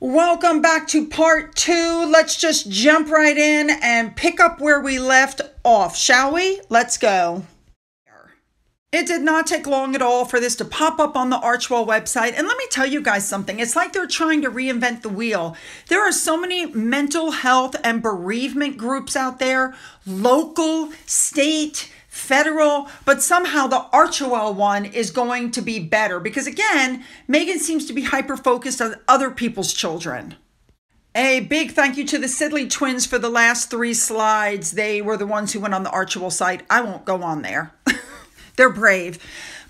Welcome back to part 2. Let's just jump right in and pick up where we left off, shall we? Let's go. It did not take long at all for this to pop up on the Archwell website. And let me tell you guys something. It's like they're trying to reinvent the wheel. There are so many mental health and bereavement groups out there, local, state, federal, but somehow the Archwell one is going to be better because, again, Meghan seems to be hyper-focused on other people's children. A big thank you to the Sidley twins for the last 3 slides. They were the ones who went on the Archwell site. I won't go on there. They're brave.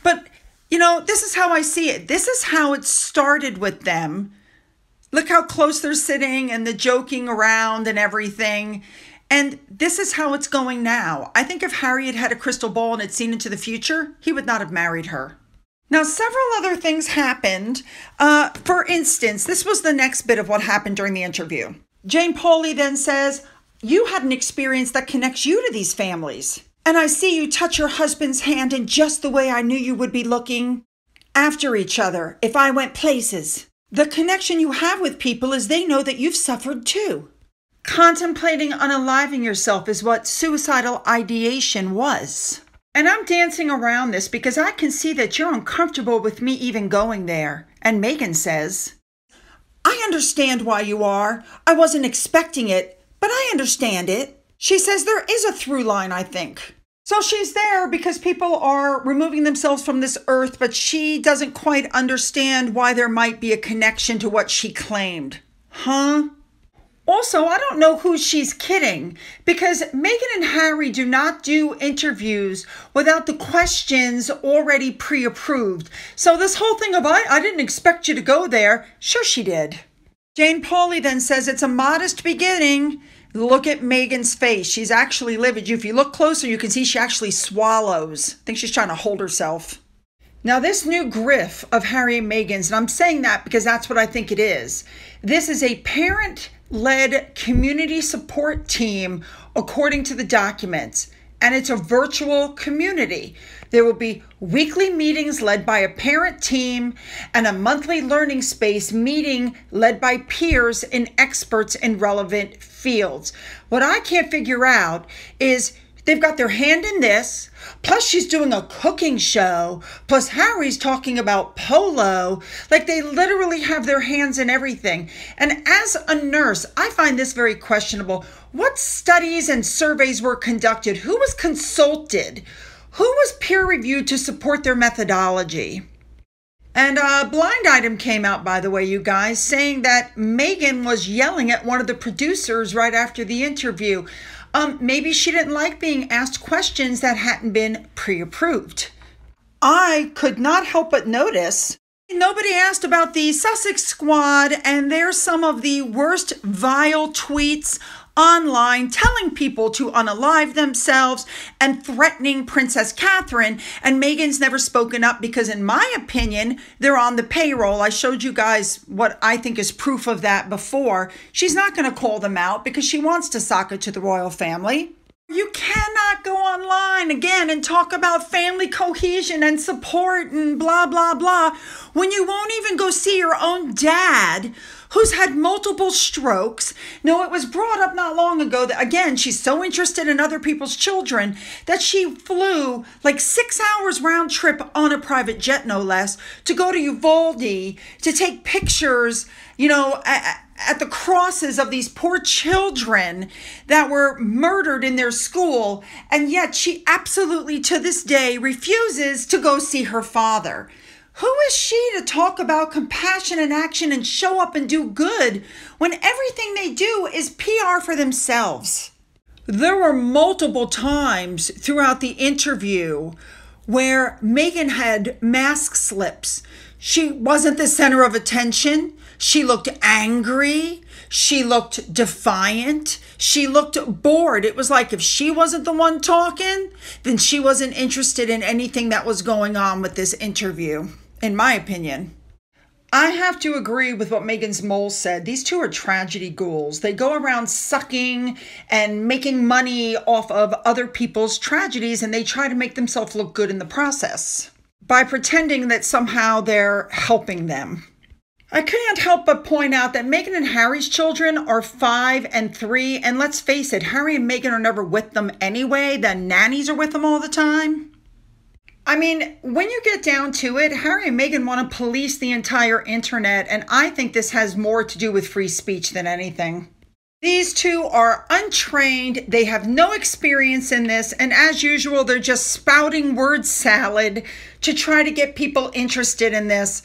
But, you know, this is how I see it. This is how it started with them. Look how close they're sitting and the joking around and everything. And this is how it's going now. I think if Harry had had a crystal ball and had seen into the future, he would not have married her. Now, several other things happened. For instance, this was the next bit of what happened during the interview. Jane Pauley then says, "You had an experience that connects you to these families. And I see you touch your husband's hand in just the way I knew you would be looking after each other if I went places. The connection you have with people is they know that you've suffered too." Contemplating unaliving yourself is what suicidal ideation was. And I'm dancing around this because I can see that you're uncomfortable with me even going there. And Meghan says, "I understand why you are. I wasn't expecting it, but I understand it." She says there is a through line, I think. So she's there because people are removing themselves from this earth, but she doesn't quite understand why there might be a connection to what she claimed. Huh? Also, I don't know who she's kidding because Meghan and Harry do not do interviews without the questions already pre-approved. So this whole thing of, I didn't expect you to go there. Sure she did. Jane Pauley then says it's a modest beginning. Look at Meghan's face. She's actually livid. If you look closer, you can see she actually swallows. I think she's trying to hold herself. Now, this new griff of Harry and Meghan's, and I'm saying that because that's what I think it is. This is a parent-led community support team, according to the documents. And it's a virtual community. There will be weekly meetings led by a parent team and a monthly learning space meeting led by peers and experts in relevant fields. What I can't figure out is they've got their hand in this, plus she's doing a cooking show, plus Harry's talking about polo. Like they literally have their hands in everything. And as a nurse, I find this very questionable. What studies and surveys were conducted? Who was consulted? Who was peer-reviewed to support their methodology? And a blind item came out, by the way, you guys, saying that Meghan was yelling at one of the producers right after the interview. Maybe she didn't like being asked questions that hadn't been pre-approved. I could not help but notice nobody asked about the Sussex squad, and there's some of the worst vile tweets online telling people to unalive themselves and threatening Princess Catherine, and Meghan's never spoken up because, in my opinion, they're on the payroll. I showed you guys what I think is proof of that before. She's not going to call them out because she wants to sock it to the royal family. You cannot go online again and talk about family cohesion and support and blah, blah, blah, when you won't even go see your own dad, who's had multiple strokes. No, it was brought up not long ago that, again, she's so interested in other people's children that she flew like 6 hours round trip on a private jet, no less, to go to Uvalde to take pictures, you know, at the crosses of these poor children that were murdered in their school. And yet she absolutely, to this day, refuses to go see her father. Who is she to talk about compassion and action and show up and do good when everything they do is PR for themselves? There were multiple times throughout the interview where Meghan had mask slips. She wasn't the center of attention. She looked angry. She looked defiant. She looked bored. It was like if she wasn't the one talking, then she wasn't interested in anything that was going on with this interview, in my opinion. I have to agree with what Meghan's mole said. These two are tragedy ghouls. They go around sucking and making money off of other people's tragedies, and they try to make themselves look good in the process by pretending that somehow they're helping them. I can't help but point out that Meghan and Harry's children are 5 and 3, and let's face it, Harry and Meghan are never with them anyway. The nannies are with them all the time. I mean, when you get down to it, Harry and Meghan want to police the entire internet, and I think this has more to do with free speech than anything. These two are untrained, they have no experience in this, and as usual, they're just spouting word salad to try to get people interested in this.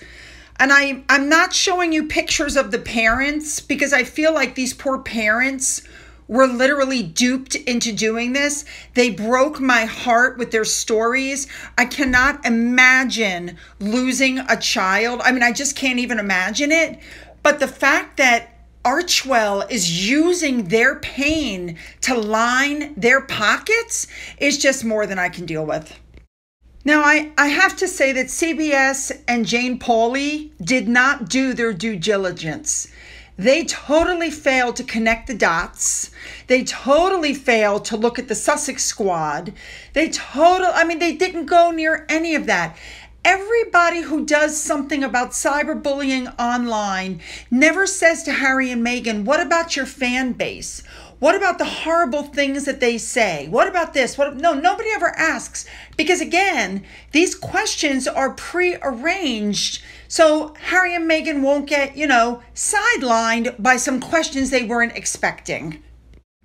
And I'm not showing you pictures of the parents because I feel like these poor parents were literally duped into doing this. They broke my heart with their stories. I cannot imagine losing a child. I mean, I just can't even imagine it. But the fact that Archewell is using their pain to line their pockets is just more than I can deal with. Now, I have to say that CBS and Jane Pauley did not do their due diligence. They totally failed to connect the dots. They totally failed to look at the Sussex squad. They didn't go near any of that. Everybody who does something about cyberbullying online never says to Harry and Meghan, what about your fan base? What about the horrible things that they say? What about this? No, nobody ever asks because, again, these questions are pre-arranged so Harry and Meghan won't get, sidelined by some questions they weren't expecting.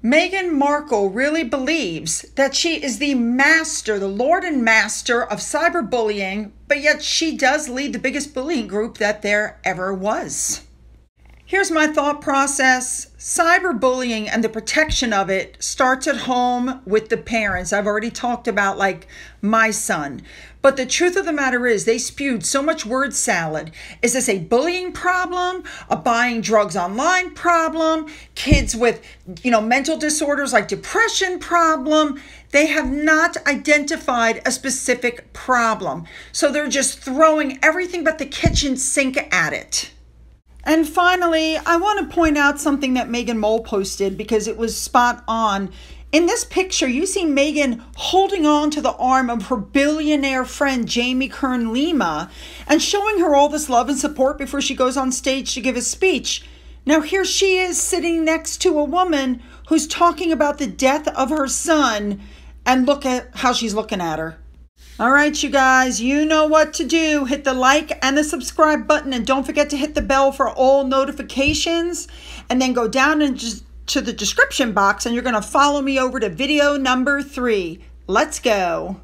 Meghan Markle really believes that she is the master, the lord and master of cyberbullying, but yet she does lead the biggest bullying group that there ever was. Here's my thought process. Cyberbullying and the protection of it starts at home with the parents. I've already talked about my son. But the truth of the matter is they spewed so much word salad. Is this a bullying problem? A buying drugs online problem? Kids with, mental disorders like depression problem? They have not identified a specific problem. So they're just throwing everything but the kitchen sink at it. And finally, I want to point out something that Meghan Mole posted because it was spot on. In this picture, you see Meghan holding on to the arm of her billionaire friend, Jamie Kern Lima, and showing her all this love and support before she goes on stage to give a speech. Now, here she is sitting next to a woman who's talking about the death of her son, and look at how she's looking at her. All right, you guys, you know what to do. Hit the like and the subscribe button, and don't forget to hit the bell for all notifications, and then go down to the description box and you're going to follow me over to video number 3. Let's go.